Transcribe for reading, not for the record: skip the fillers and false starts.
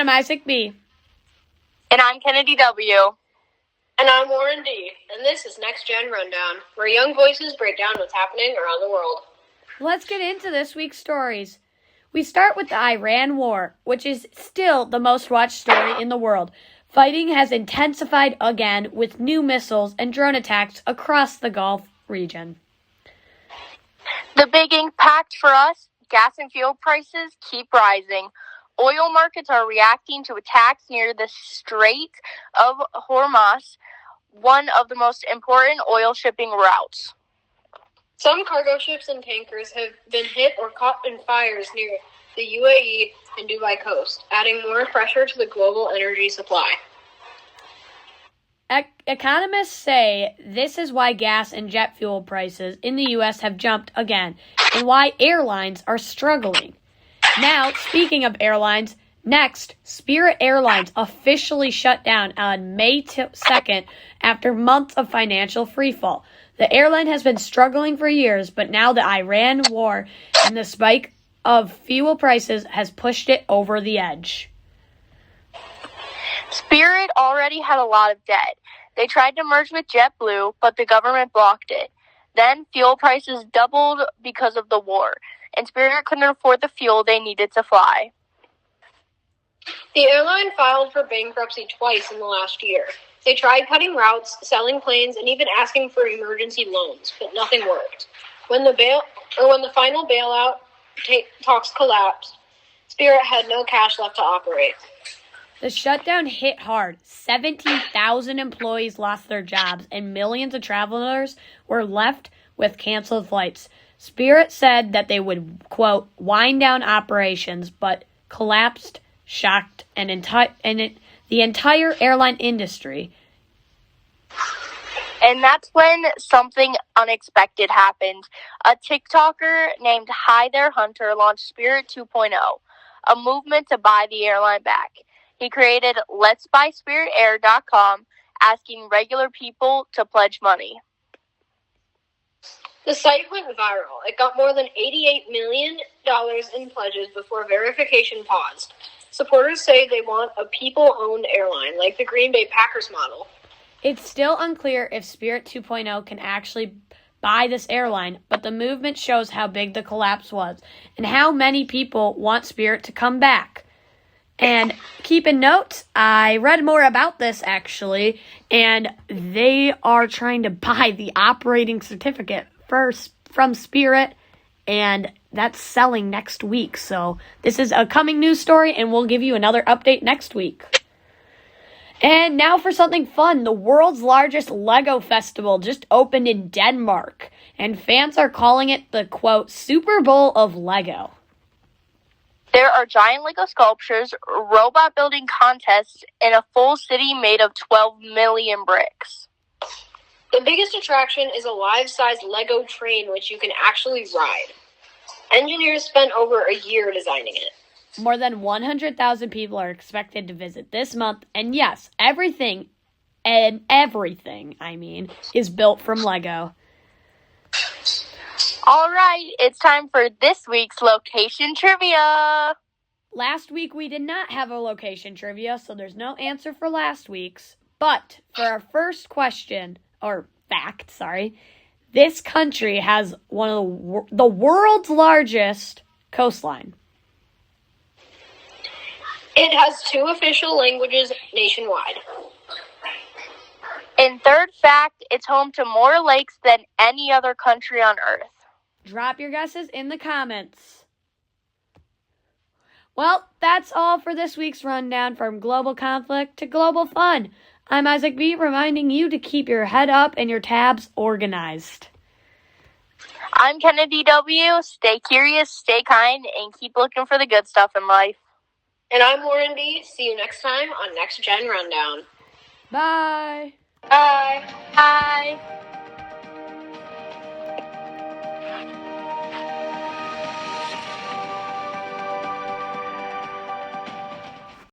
I'm Isaac B. And I'm Kennedy W. And I'm Warren D. And this is NextGEN Rundown, where young voices break down what's happening around the world. Let's get into this week's stories. We start with the Iran war, which is still the most watched story in the world. Fighting has intensified again with new missiles and drone attacks across the Gulf region. The big impact for us, gas and fuel prices keep rising. Oil markets are reacting to attacks near the Strait of Hormuz, one of the most important oil shipping routes. Some cargo ships and tankers have been hit or caught in fires near the UAE and Dubai coast, adding more pressure to the global energy supply. Economists say this is why gas and jet fuel prices in the U.S. have jumped again, and why airlines are struggling. Now, speaking of airlines, next, Spirit Airlines officially shut down on May 2nd after months of financial freefall. The airline has been struggling for years, but now the Iran war and the spike of fuel prices has pushed it over the edge. Spirit already had a lot of debt. They tried to merge with JetBlue, but the government blocked it. Then fuel prices doubled because of the war, and Spirit couldn't afford the fuel they needed to fly. The airline filed for bankruptcy twice in the last year. They tried cutting routes, selling planes, and even asking for emergency loans, but nothing worked. When the final bailout talks collapsed, Spirit had no cash left to operate. The shutdown hit hard. 17,000 employees lost their jobs, and millions of travelers were left with canceled flights. Spirit said that they would, quote, wind down operations, but collapsed, shocked, the entire airline industry. And that's when something unexpected happened. A TikToker named Hi There Hunter launched Spirit 2.0, a movement to buy the airline back. He created letsbuyspiritair.com, asking regular people to pledge money. The site went viral. It got more than $88 million in pledges before verification paused. Supporters say they want a people-owned airline, like the Green Bay Packers model. It's still unclear if Spirit 2.0 can actually buy this airline, but the movement shows how big the collapse was and how many people want Spirit to come back. And keep in note, I read more about this actually, and they are trying to buy the operating certificate first from Spirit, and that's selling next week. So this is a coming news story, and we'll give you another update next week. And now for something fun. The world's largest Lego festival just opened in Denmark, and fans are calling it the, quote, Super Bowl of Lego. There are giant Lego sculptures, robot building contests, and a full city made of 12 million bricks. The biggest attraction is a life-size Lego train, which you can actually ride. Engineers spent over a year designing it. More than 100,000 people are expected to visit this month, and yes, everything, is built from Lego. All right, it's time for this week's location trivia. Last week we did not have a location trivia, so there's no answer for last week's. But for our first question, or fact, this country has one of the world's largest coastline. It has 2 official languages nationwide. In third fact, it's home to more lakes than any other country on Earth. Drop your guesses in the comments. Well, that's all for this week's rundown from global conflict to global fun. I'm Isaac B, reminding you to keep your head up and your tabs organized. I'm Kennedy W. Stay curious, stay kind, and keep looking for the good stuff in life. And I'm Warren D. See you next time on NextGEN Rundown. Bye. Bye. Bye.